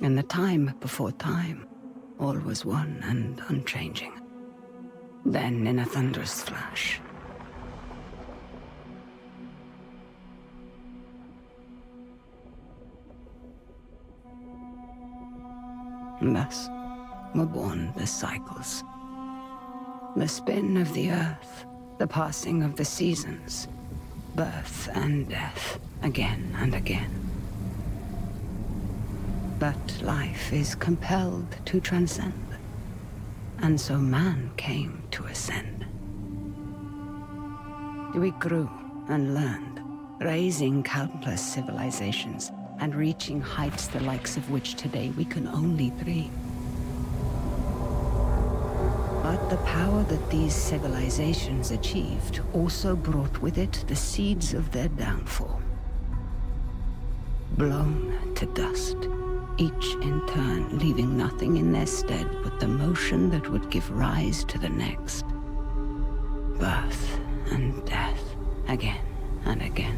In the time before time, all was one and unchanging. Then, in a thunderous flash, thus were born the cycles. The spin of the earth, the passing of the seasons, birth and death, again and again. But life is compelled to transcend, and so man came to ascend. We grew and learned, raising countless civilizations and reaching heights the likes of which today we can only dream. But the power that these civilizations achieved also brought with it the seeds of their downfall. Blown to dust, each in turn leaving nothing in their stead but the motion that would give rise to the next. Birth and death, again and again.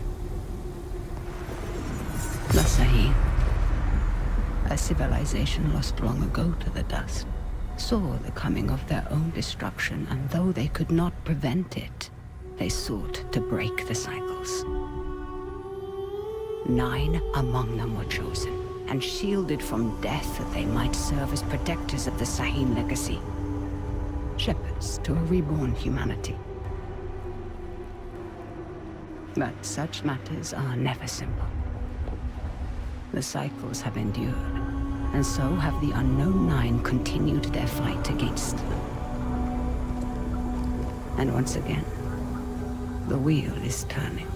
The Sahim, a civilization lost long ago to the dust, saw the coming of their own destruction, and though they could not prevent it, they sought to break the cycles. 9 among them were chosen, and shielded from death that they might serve as protectors of the Sahim legacy. Shepherds to a reborn humanity. But such matters are never simple. The cycles have endured, and so have the unknown 9 continued their fight against them. And once again, the wheel is turning.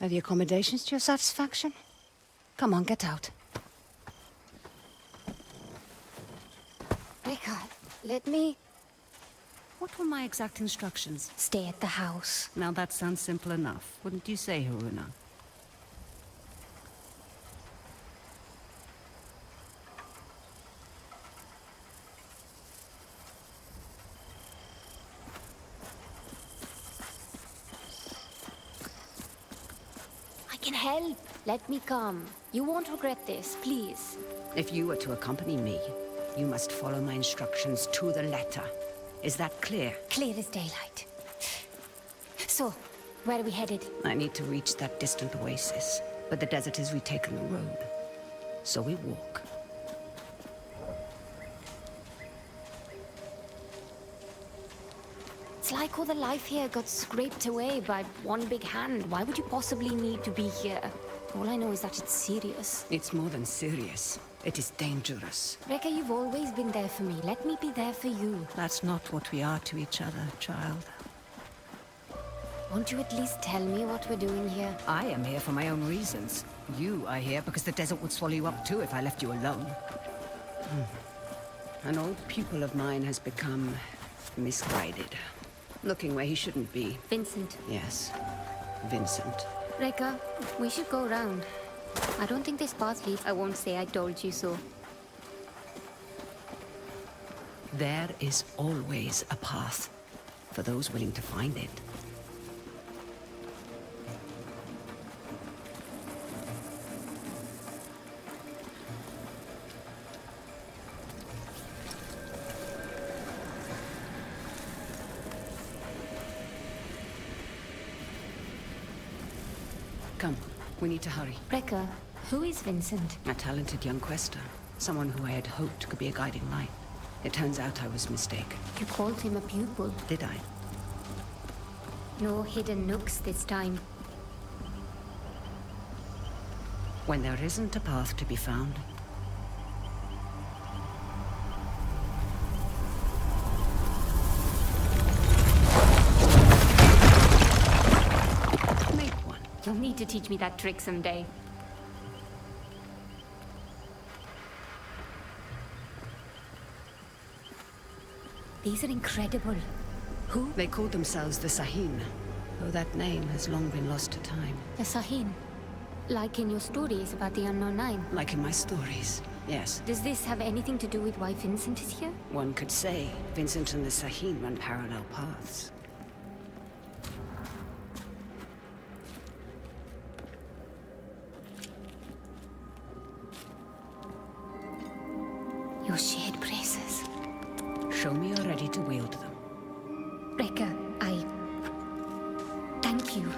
Are the accommodations to your satisfaction? Come on, get out. let me... What were my exact instructions? Stay at the house. Now that sounds simple enough, wouldn't you say, Haruna? I can help. Let me come. You won't regret this, please. If you were to accompany me, you must follow my instructions to the letter. Is that clear? Clear as daylight. So, where are we headed? I need to reach that distant oasis, but the desert has retaken the road. So we walk. It's like all the life here got scraped away by one big hand. Why would you possibly need to be here? All I know is that it's serious. It's more than serious. It is dangerous. Rekka, you've always been there for me. Let me be there for you. That's not what we are to each other, child. Won't you at least tell me what we're doing here? I am here for my own reasons. You are here because the desert would swallow you up too if I left you alone. An old pupil of mine has become misguided. Looking where he shouldn't be. Vincent. Yes, Vincent. Rekka, we should go around. I don't think this path leads. I won't say I told you so. There is always a path for those willing to find it. Come, we need to hurry. Rekka, who is Vincent? A talented young quester. Someone who I had hoped could be a guiding light. It turns out I was mistaken. You called him a pupil. Did I? No hidden nooks this time. When there isn't a path to be found, make one. You'll need to teach me that trick someday. These are incredible. Who? They called themselves the Sahin, though that name has long been lost to time. The Sahin. Like in your stories about the Unknown Nine. Like in my stories, yes. Does this have anything to do with why Vincent is here? One could say Vincent and the Sahin run parallel paths. Your shared braces. Show me you're ready to wield them. Rekka, thank you.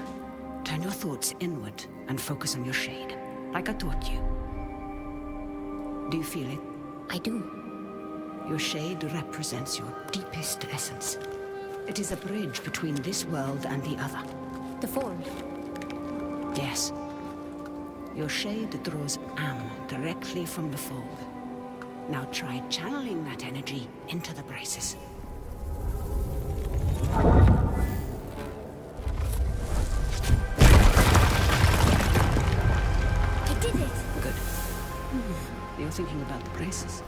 Turn your thoughts inward and focus on your shade, like I taught you. Do you feel it? I do. Your shade represents your deepest essence. It is a bridge between this world and the other. The fold. Yes. Your shade draws Am directly from the fold. Now try channeling that energy into the braces. I did it! Good. You're thinking about the braces.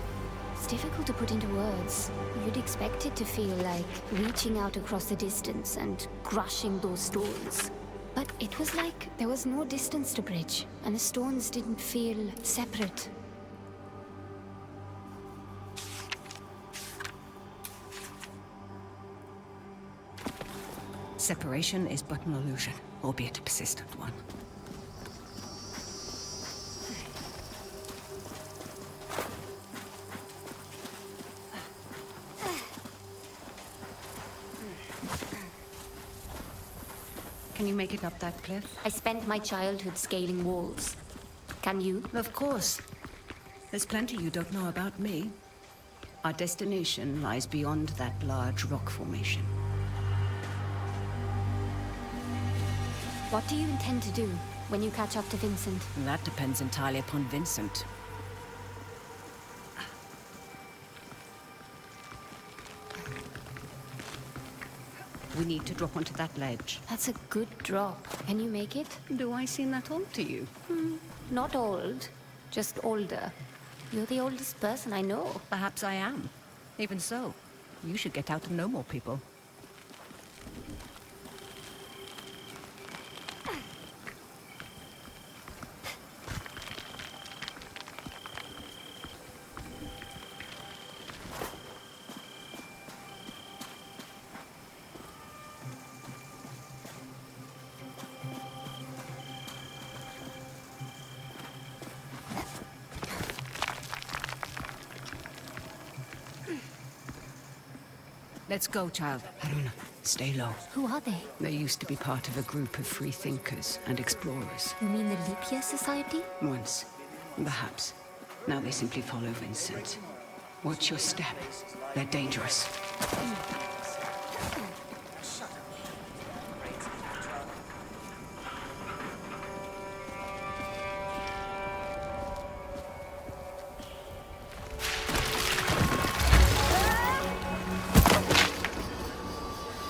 It's difficult to put into words. You'd expect it to feel like reaching out across the distance and crushing those stones. But it was like there was no distance to bridge, and the stones didn't feel separate. Separation is but an illusion, albeit a persistent one. Can you make it up that cliff? I spent my childhood scaling walls. Can you? Of course. There's plenty you don't know about me. Our destination lies beyond that large rock formation. What do you intend to do when you catch up to Vincent? That depends entirely upon Vincent. We need to drop onto that ledge. That's a good drop. Can you make it? Do I seem that old to you? Not old, just older. You're the oldest person I know. Perhaps I am. Even so, You should get out and know more people. Let's go, child. Haruna, stay low. Who are they? They used to be part of a group of free thinkers and explorers. You mean the Leap Year Society? Once, perhaps. Now they simply follow Vincent. Watch your step. They're dangerous.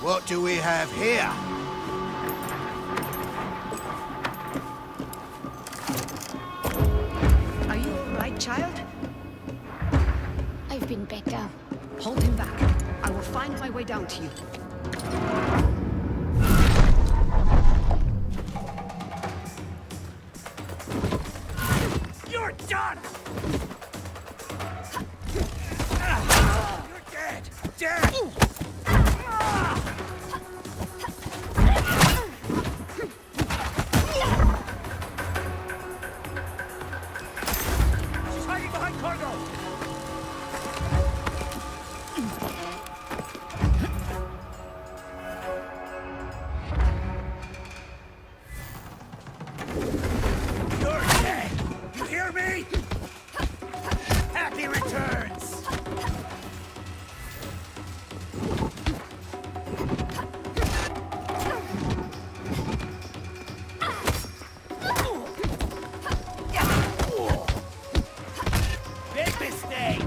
What do we have here? Are you all right, child? I've been better. Hold him back. I will find my way down to you. You're done! You're dead! Dead! She's hiding behind cargo! You're dead! You hear me? Happy returns! Big mistake!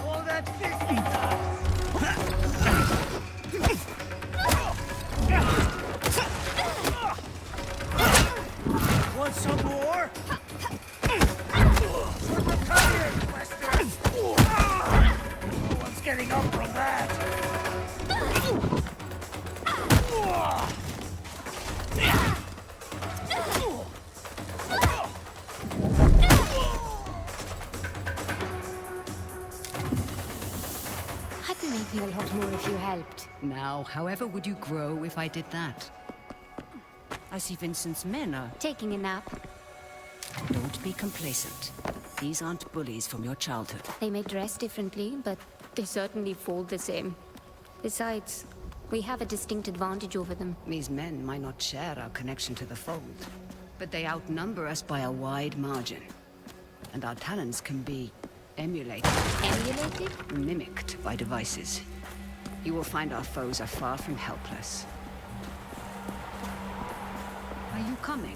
All that fisty stuff! Want some more? Come here, Western! No one's getting up from that! I'd be making a lot more if you helped. Now, however would you grow if I did that? I see Vincent's men are... Taking a nap. Don't be complacent. These aren't bullies from your childhood. They may dress differently, but they certainly fold the same. Besides, we have a distinct advantage over them. These men might not share our connection to the fold, but they outnumber us by a wide margin. And our talents can be emulated, Emulated? mimicked by devices. You will find our foes are far from helpless. Are you coming?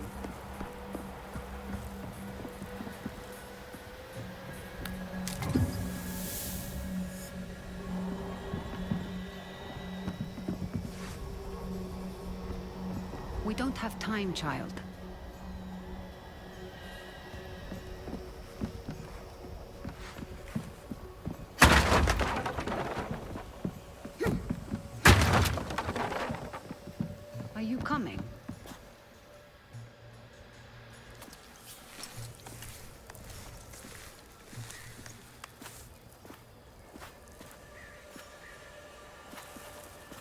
We don't have time, child. Are you coming?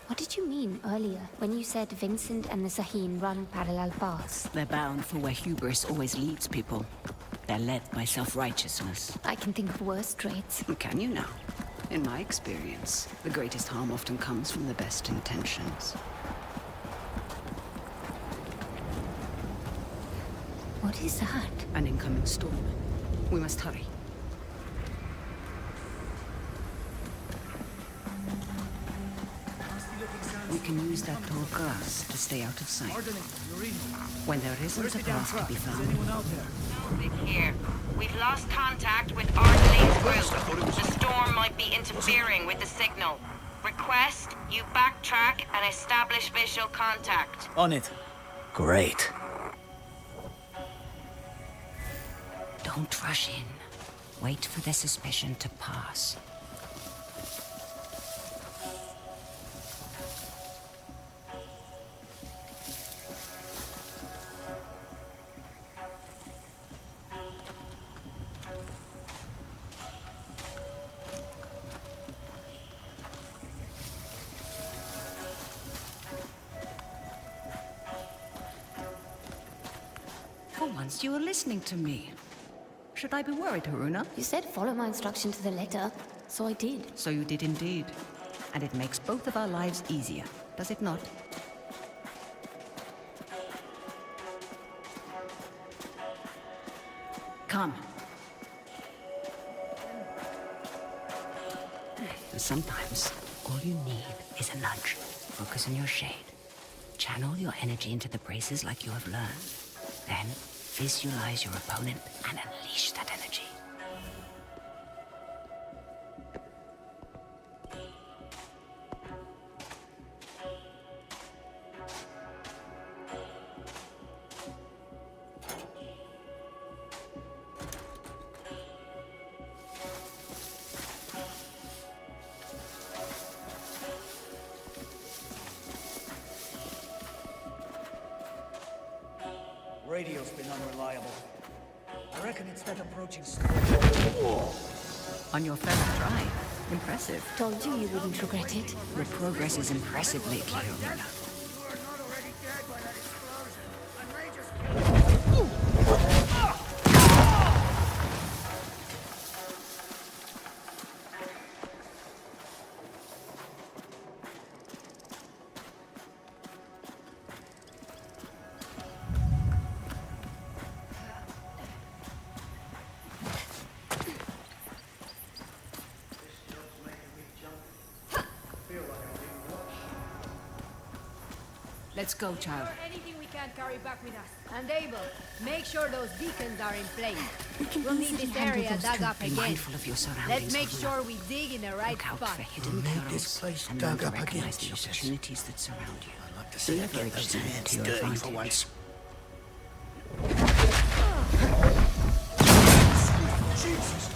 What did you mean earlier when you said Vincent and the Sahin run parallel paths? They're bound for where hubris always leads people. They're led by self-righteousness. I can think of worse traits. Can you now? In my experience, the greatest harm often comes from the best intentions. What is that? An incoming storm. We must hurry. We can use that tall grass to stay out of sight. When there isn't a path to be found. Here. We've lost contact with Ardley's group. The storm might be interfering with the signal. Request you backtrack and establish visual contact. On it. Great. Don't rush in. Wait for their suspicion to pass. For once you were listening to me. Should I be worried, Haruna? You said follow my instruction to the letter, so I did. So you did indeed. And it makes both of our lives easier, does it not? Come. Sometimes, all you need is a nudge. Focus on your shade. Channel your energy into the braces like you have learned. Then, visualize your opponent and unleash that energy. Radio's been unreliable. I reckon it's that approaching On your first try. Impressive. Told you you wouldn't regret it. Your progress is impressive lately, Haruna. You are not already dead by that explosion. I may just kill you. Let's go, child. Anything we can carry back with us. And Abel, make sure those beacons are in place. We'll need easily this handle area those dug two. up Be again. mindful of your surroundings, Let's make Haruna. sure we dig in the right Look out spot. for hidden Need perils this place and dug learn up to again, recognize the Jesus. opportunities that surround you. I'd like to see her get Leverage those them hands to your dirty advantage. for once. Jesus!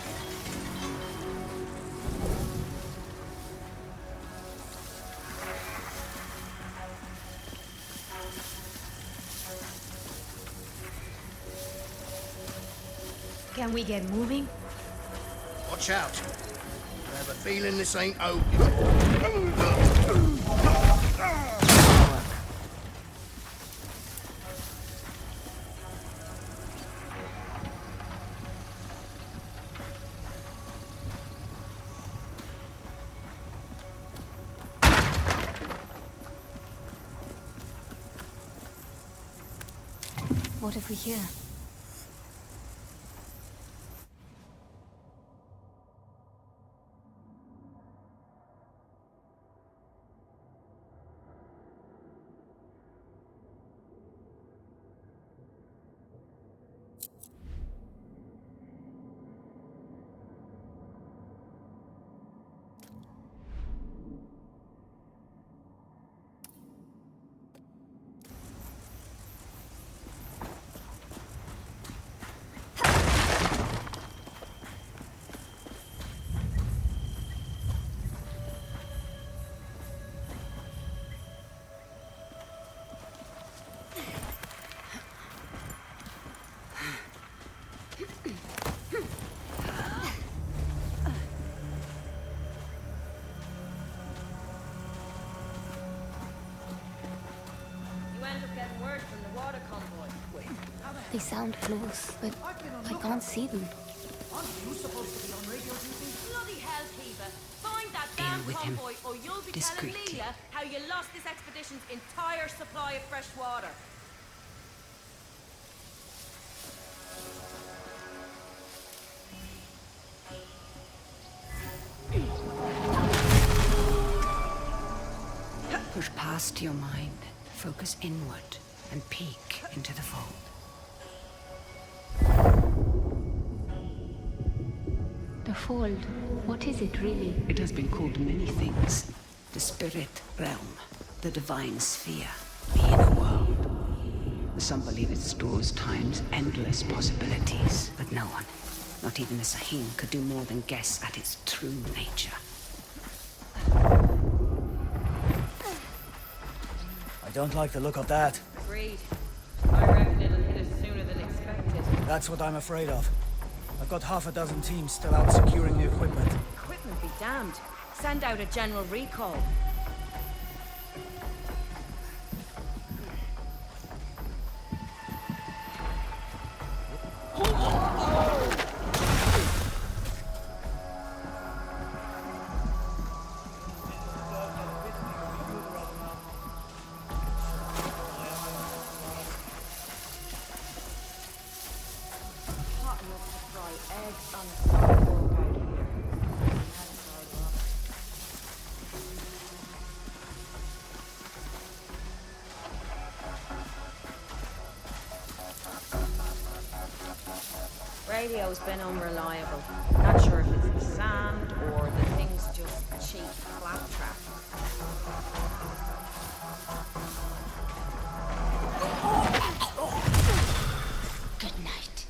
Can we get moving? Watch out. I have a feeling this ain't over. What have we here? They sound close, but I can't see them. Bloody hell, Kiva. Find that Deal damn with him convoy or you'll be discreetly. telling Leela how you lost this expedition's entire supply of fresh water. Push past Cast your mind, focus inward, and peek into the fold. The fold, what is it really? It has been called many things. The spirit realm, the divine sphere, the inner world. Some believe it stores time's endless possibilities, but no one, not even the Sahim, could do more than guess at its true nature. I don't like the look of that. Agreed. I reckon it'll hit us sooner than expected. That's what I'm afraid of. I've got half a dozen teams still out securing the equipment. Equipment be damned. Send out a general recall. Hot enough to fry eggs on a sidewalk out here. Radio's been unreliable. Not sure if it's the sand or the thing's just cheap claptrap. Good night.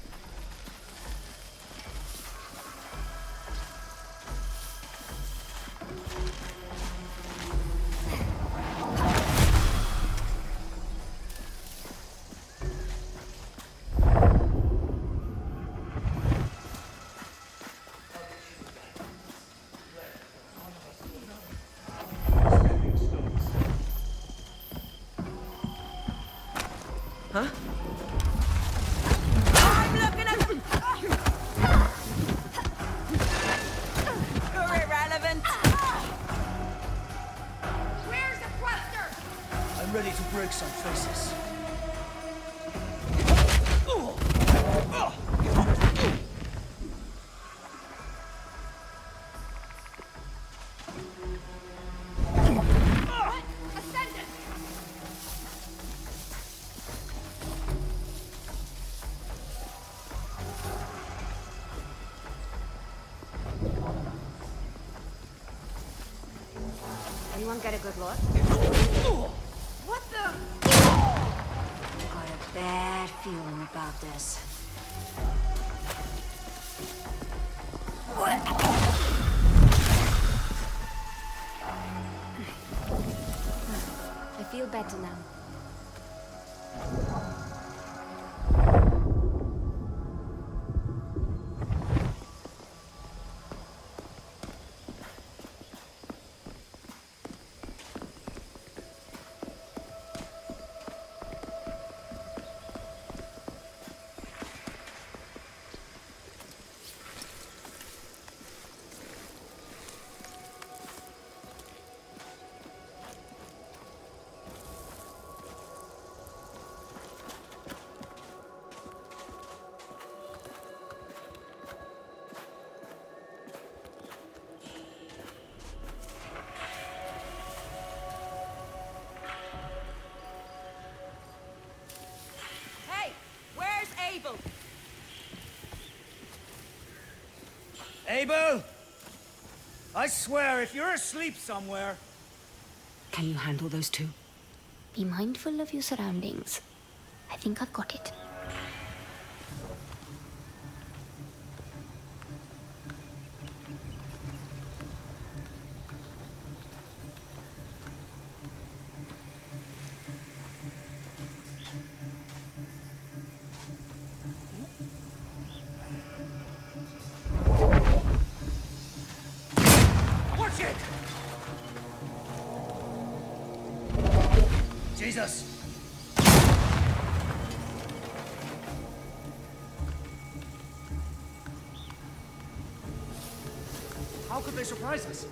Huh? I'm looking at them! You're irrelevant! Where's the thruster? I'm ready to break some faces. Ascendant! Anyone get a good look? What the? Got a bad feeling about this. I feel better now. Hey, where's Abel? Abel! I swear, if you're asleep somewhere... Can you handle those two? Be mindful of your surroundings. I think I've got it. Watch it! Jesus! How could they surprise us?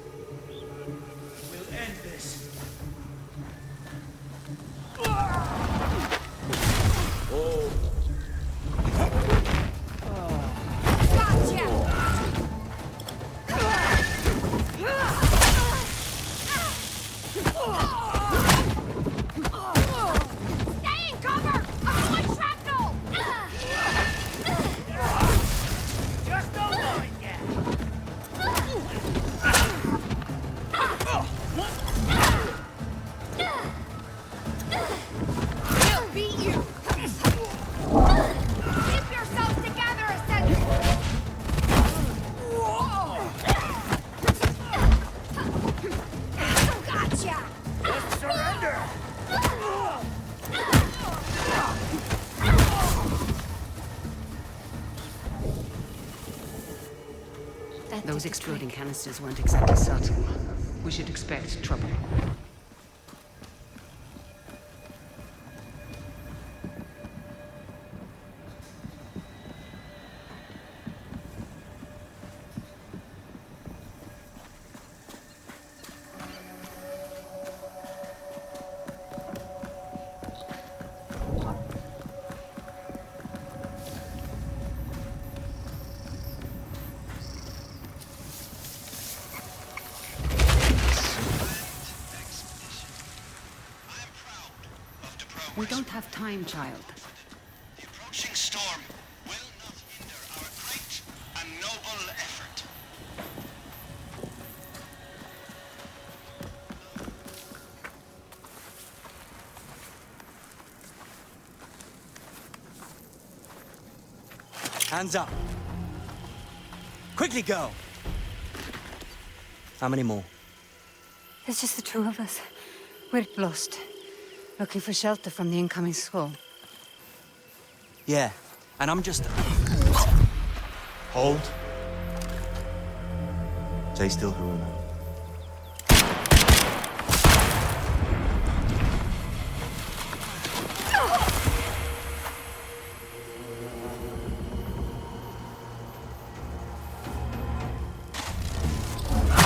We'll end this. Gotcha! Those the exploding trick. canisters weren't exactly subtle. We should expect trouble. We don't have time, child. The approaching storm will not hinder our great and noble effort. Hands up. Quickly go. How many more? There's just the two of us. We're lost. Looking for shelter from the incoming squall. Yeah, and I'm just... Hold. Stay still, Haruna.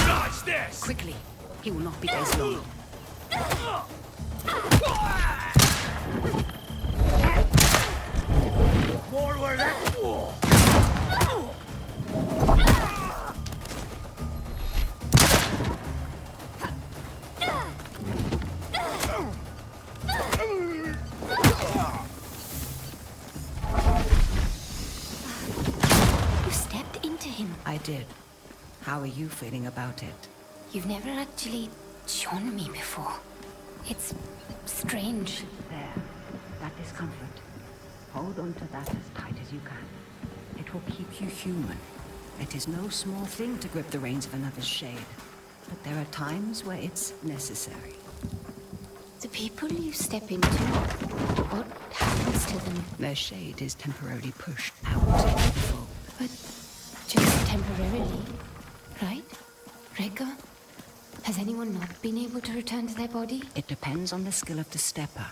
Dodge this! Quickly. He will not be days long. More where that... You stepped into him. I did. How are you feeling about it? You've never actually shown me before. It's strange. There. That discomfort. Hold on to that as tight as you can. It will keep you human. It is no small thing to grip the reins of another's shade. But there are times where it's necessary. The people you step into, what happens to them? Their shade is temporarily pushed out into the fold. But just temporarily, right? Rekka? Has anyone not been able to return to their body? It depends on the skill of the stepper.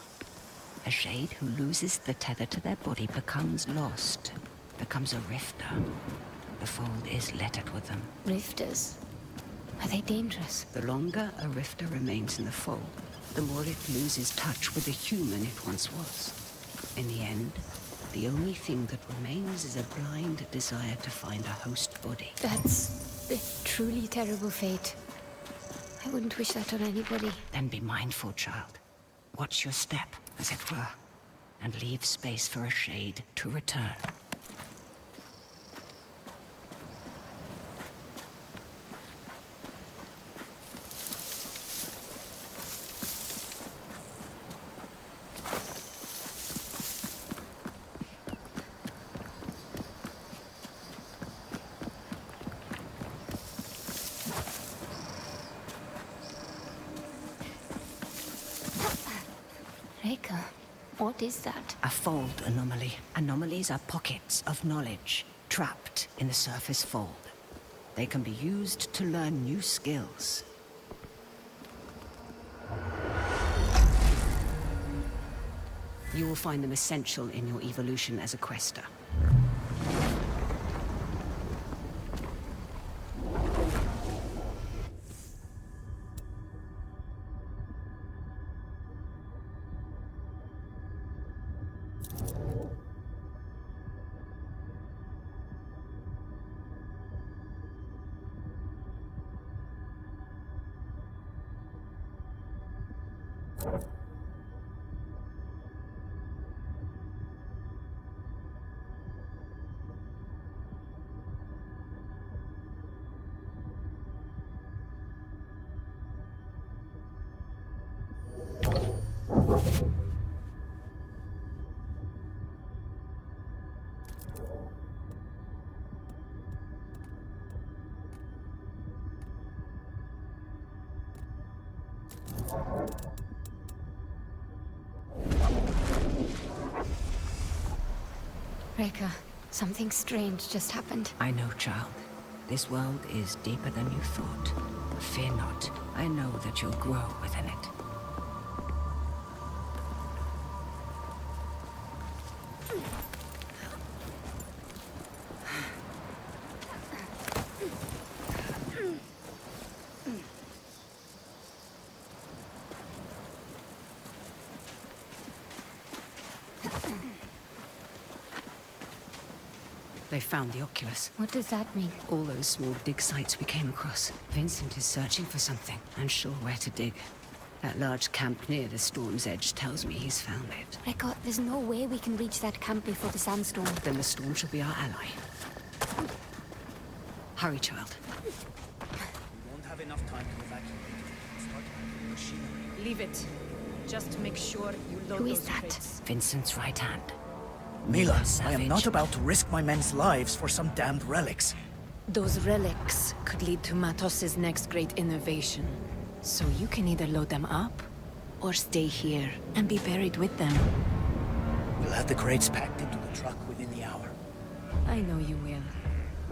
A shade who loses the tether to their body becomes lost, becomes a rifter. The fold is littered with them. Rifters? Are they dangerous? The longer a rifter remains in the fold, the more it loses touch with the human it once was. In the end, the only thing that remains is a blind desire to find a host body. That's a truly terrible fate. I wouldn't wish that on anybody. Then be mindful, child. Watch your step, as it were, and leave space for a shade to return. Rekka, what is that? A fold anomaly. Anomalies are pockets of knowledge trapped in the surface fold. They can be used to learn new skills. You will find them essential in your evolution as a quester. Rekka, something strange just happened. I know, child. This world is deeper than you thought. Fear not. I know that you'll grow within it. They found the Oculus. What does that mean? All those small dig sites we came across. Vincent is searching for something, unsure where to dig. That large camp near the storm's edge tells me he's found it. Record, there's no way we can reach that camp before the sandstorm. Then the storm shall be our ally. Hurry, child. We won't have enough time to evacuate. Start moving machinery. Leave it. Just make sure you load Who is those that? crates. Vincent's right hand. Mila, I Savage. am not about to risk my men's lives for some damned relics. Those relics could lead to Matos's next great innovation. So you can either load them up, or stay here and be buried with them. We'll have the crates packed into the truck within the hour. I know you will.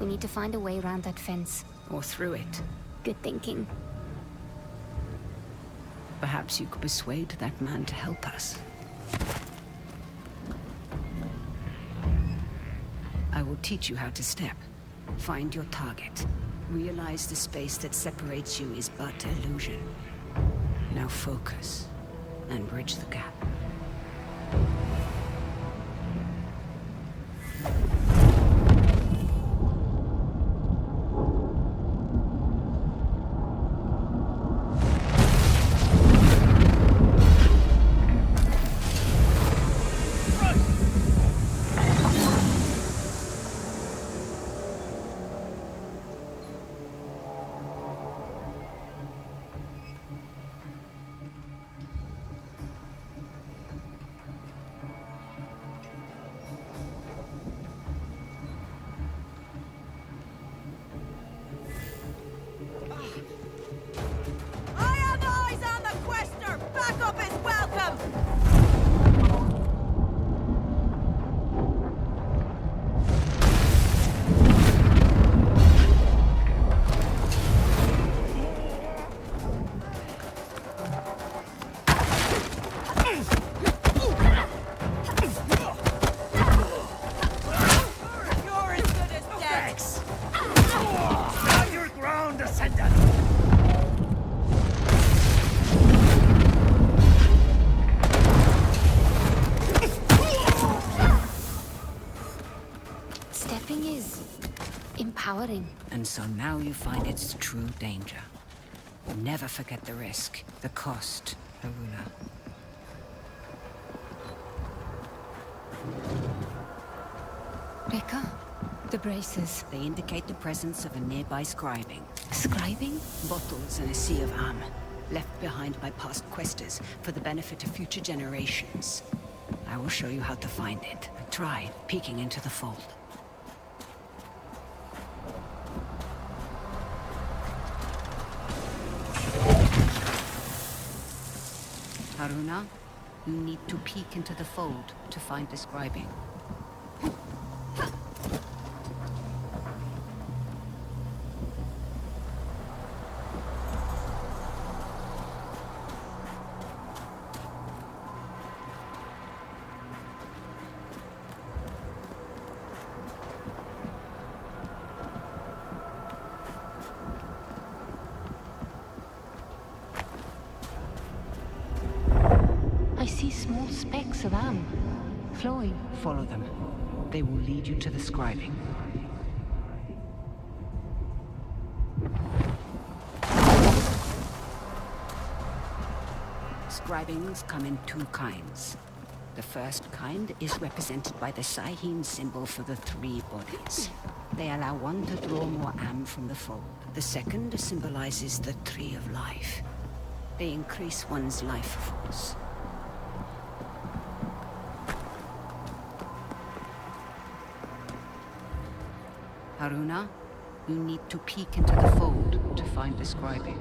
We need to find a way around that fence. Or through it. Good thinking. Perhaps you could persuade that man to help us. I will teach you how to step. Find your target. Realize the space that separates you is but illusion. Now focus and bridge the gap. Empowering. And so now you find its true danger. Never forget the risk, the cost, Haruna. Becca, the braces. They indicate the presence of a nearby scribing. Scribing? Bottles in a sea of armor, left behind by past questers for the benefit of future generations. I will show you how to find it. Try peeking into the fold. Haruna, you need to peek into the fold to find the scribing. I see small specks of am flowing. Follow them. They will lead you to the scribing. Scribings come in two kinds. The first kind is represented by the Sahim symbol for the three bodies. They allow one to draw more am from the fold. The second symbolizes the tree of life. They increase one's life force. Haruna, you need to peek into the fold to find the scribing.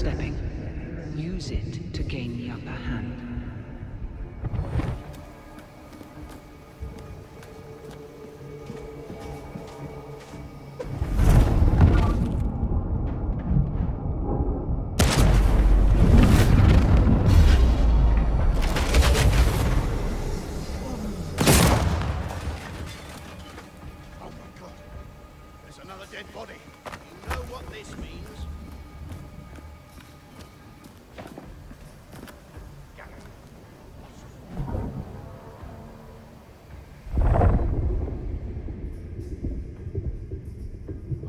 sidestepping. Use it to gain the upper hand.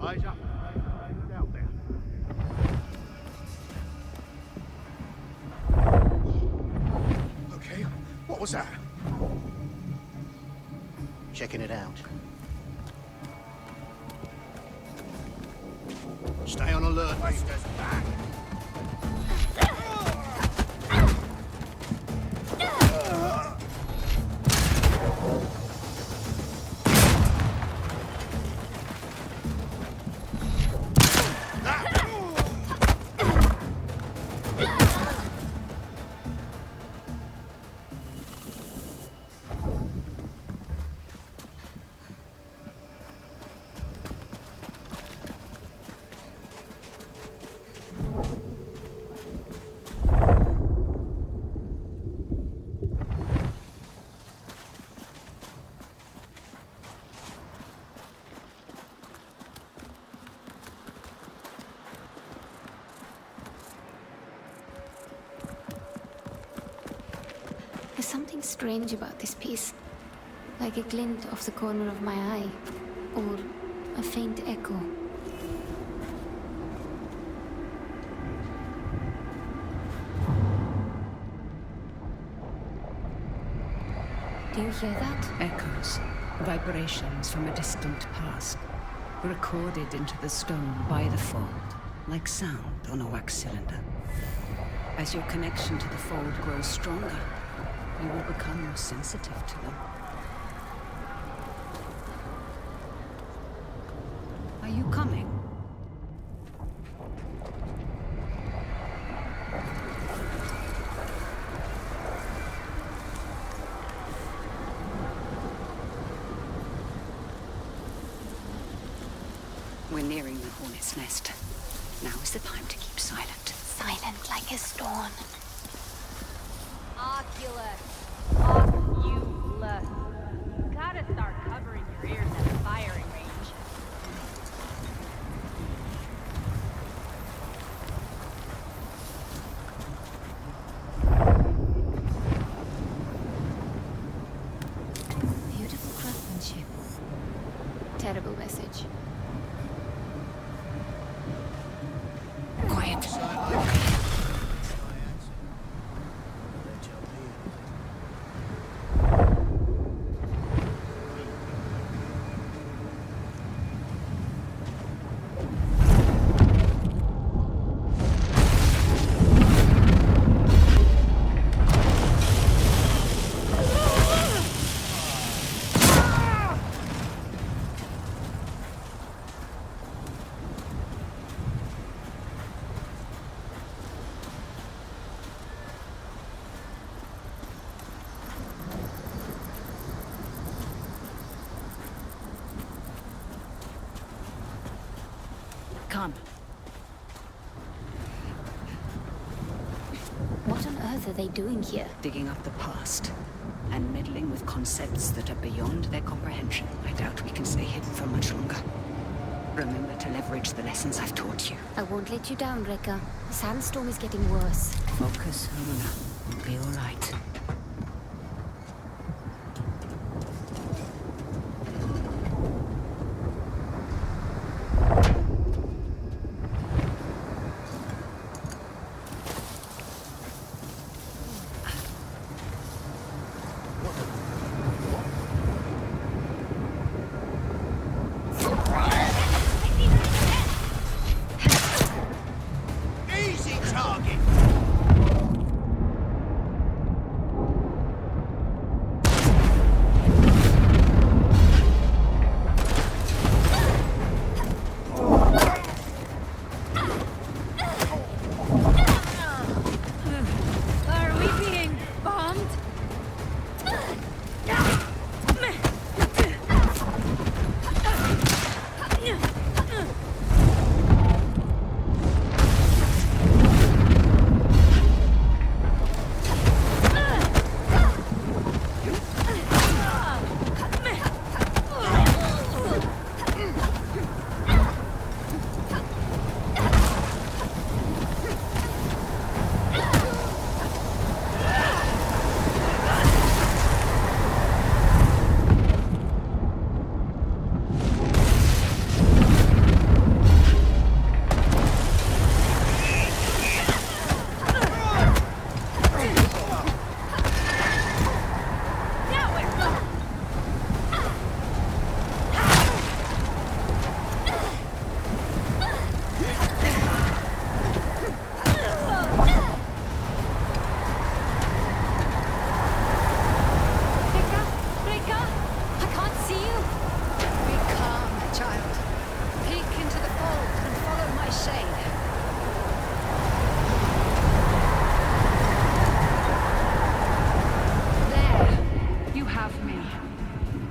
Eyes up. Look out there. Okay, what was that? Checking it out. Stay on alert, mate. Back. There's something strange about this piece. Like a glint off the corner of my eye. Or a faint echo. Do you hear that? Echoes, vibrations from a distant past, recorded into the stone by the fold, like sound on a wax cylinder. As your connection to the fold grows stronger, you will become more sensitive to them. Are you coming? We're nearing the hornet's nest. Now is the time to keep silent. Silent like a storm. Oculus. Oculus. You gotta start covering your ears at the firing range. Beautiful craftsmanship. Terrible message. Quiet. Come. What on earth are they doing here? Digging up the past and meddling with concepts that are beyond their comprehension. I doubt we can stay hidden for much longer. Remember to leverage the lessons I've taught you. I won't let you down, Rekka. The sandstorm is getting worse. Focus, Luna. You'll be all right. Easy target.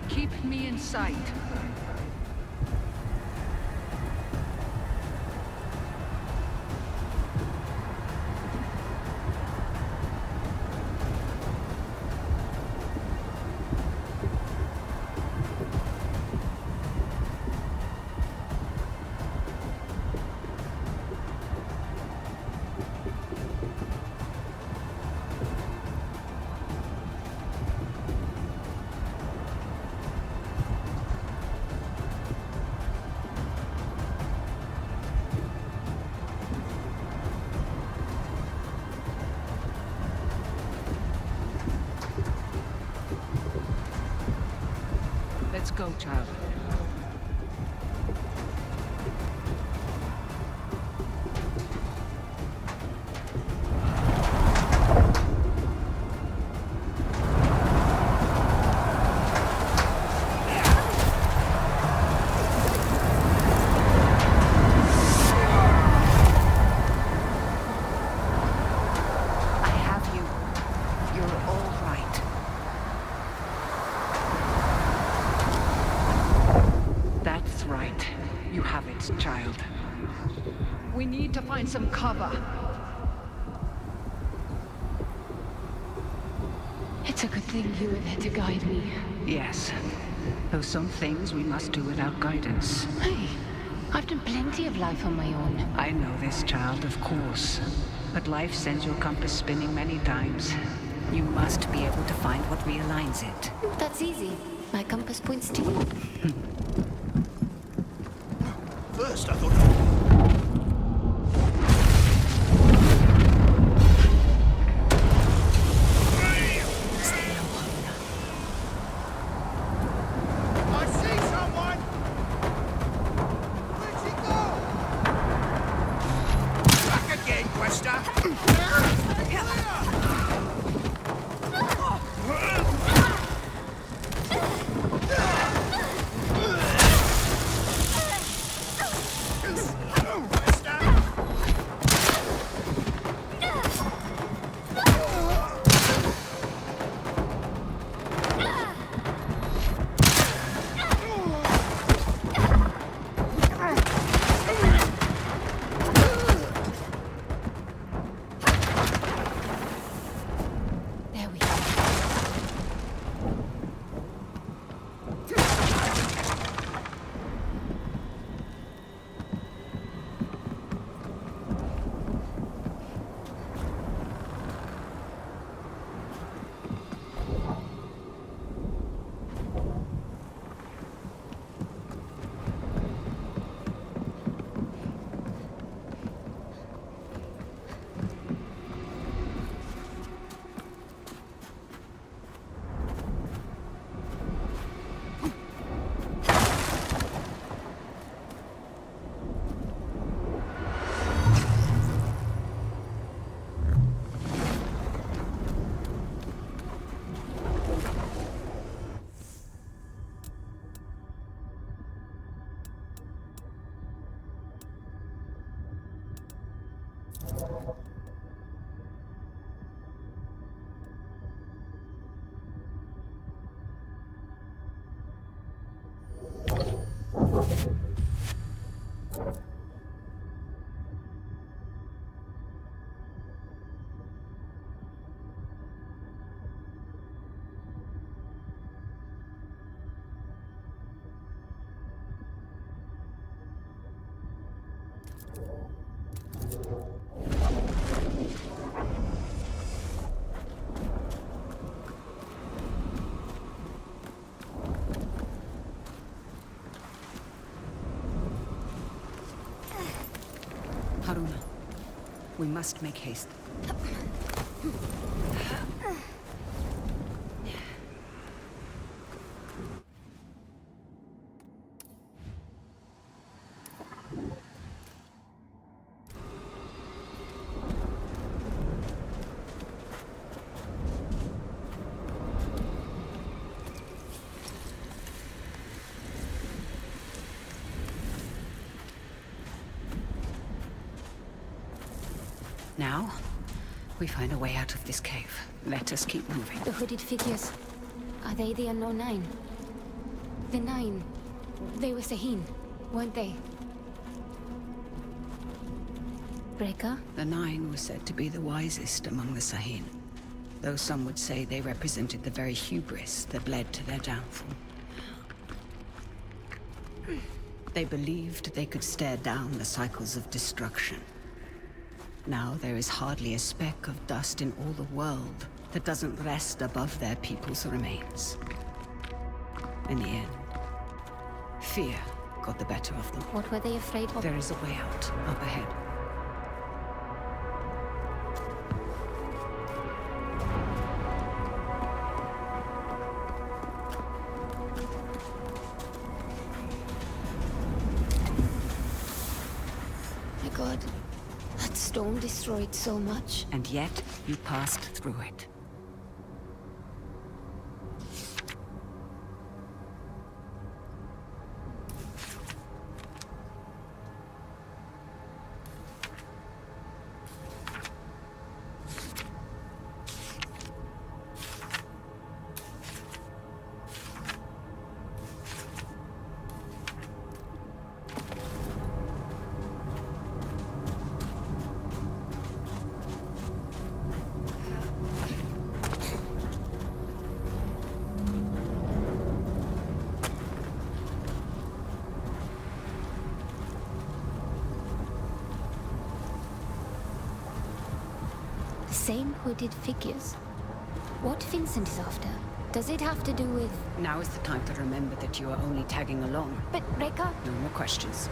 Keep me in sight. Let's go, child. Child. We need to find some cover. It's a good thing you were there to guide me. Yes. Though some things we must do without guidance. Hey, I've done plenty of life on my own. I know this, child, of course. But life sends your compass spinning many times. You must be able to find what realigns it. That's easy. My compass points to you. First, I thought... Haruna, we must make haste. Now, we find a way out of this cave. Let us keep moving. The hooded figures. Are they the Unknown Nine? The Nine. They were Sahin, weren't they? Rekka? The Nine were said to be the wisest among the Sahin, though some would say they represented the very hubris that led to their downfall. They believed they could stare down the cycles of destruction. Now there is hardly a speck of dust in all the world that doesn't rest above their people's remains. In the end, fear got the better of them. What were they afraid of? There is a way out, up ahead. My God, that storm destroyed so much. And yet, you passed through it. Same hooded figures. What Vincent is after? Does it have to do with... Now is the time to remember that you are only tagging along. But Rekka? No more questions.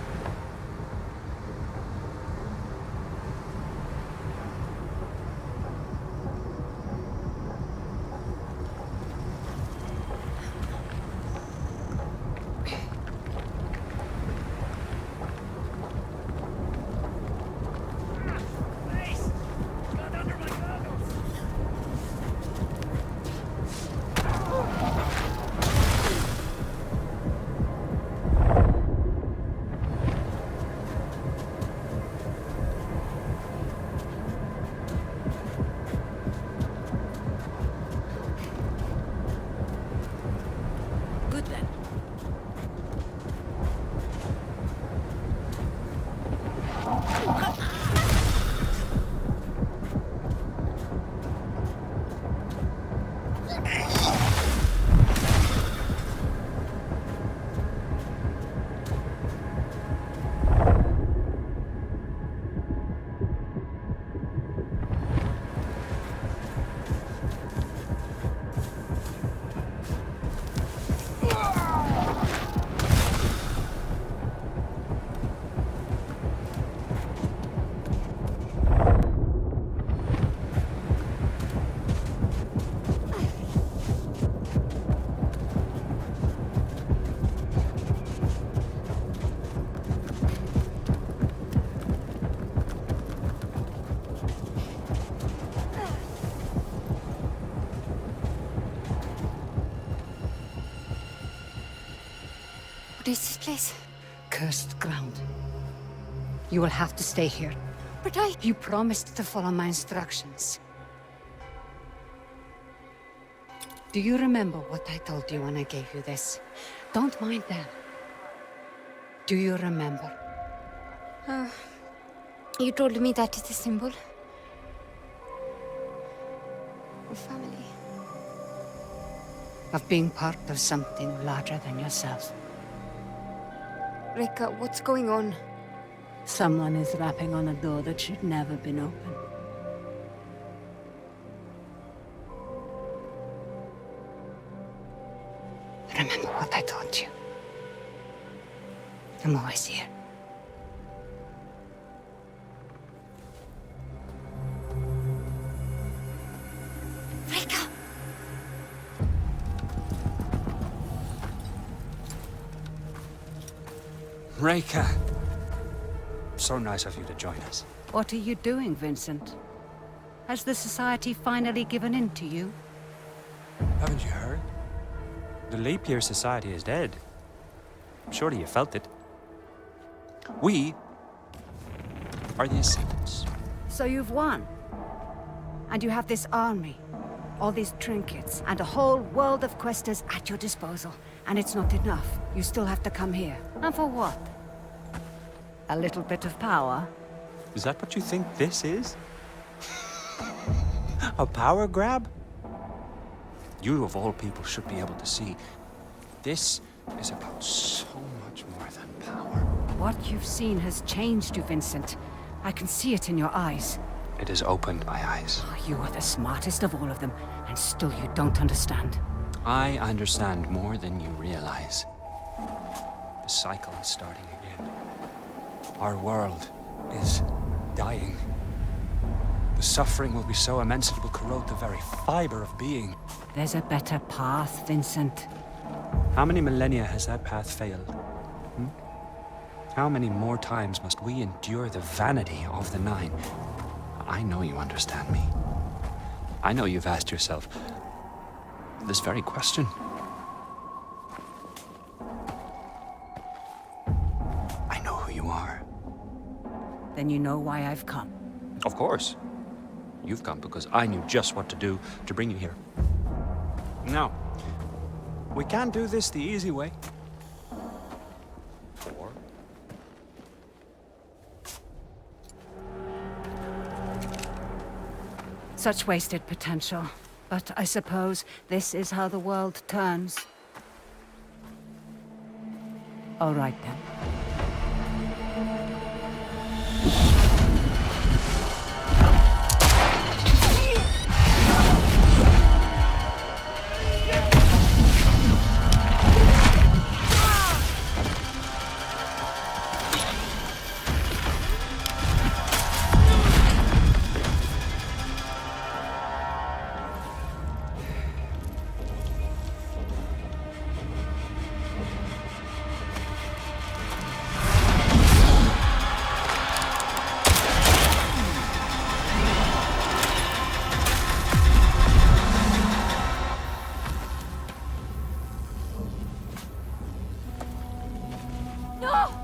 What is this place? Cursed ground. You will have to stay here. But You promised to follow my instructions. Do you remember what I told you when I gave you this? Don't mind them. Do you remember? You told me that is the symbol of family. Of being part of something larger than yourself. Rekka, what's going on? Someone is rapping on a door that should never been opened. Remember what I told you. I'm always here. Rekka! Rekka! So nice of you to join us. What are you doing, Vincent? Has the Society finally given in to you? Haven't you heard? The Leap Year Society is dead. Surely you felt it. We are the Ascendants. So you've won. And you have this army. All these trinkets, and a whole world of questers at your disposal. And it's not enough. You still have to come here. And for what? A little bit of power? Is that what you think this is? A power grab? You, of all people, should be able to see. This is about so much more than power. What you've seen has changed you, Vincent. I can see it in your eyes. It has opened my eyes. Oh, you are the smartest of all of them, and still you don't understand. I understand more than you realize. The cycle is starting again. Our world is dying. The suffering will be so immense it will corrode the very fiber of being. There's a better path, Vincent. How many millennia has that path failed? How many more times must we endure the vanity of the Nine? I know you understand me. I know you've asked yourself this very question. I know who you are. Then you know why I've come. Of course. You've come because I knew just what to do to bring you here. Now, we can't do this the easy way. Or... Such wasted potential. But I suppose this is how the world turns. All right then. No!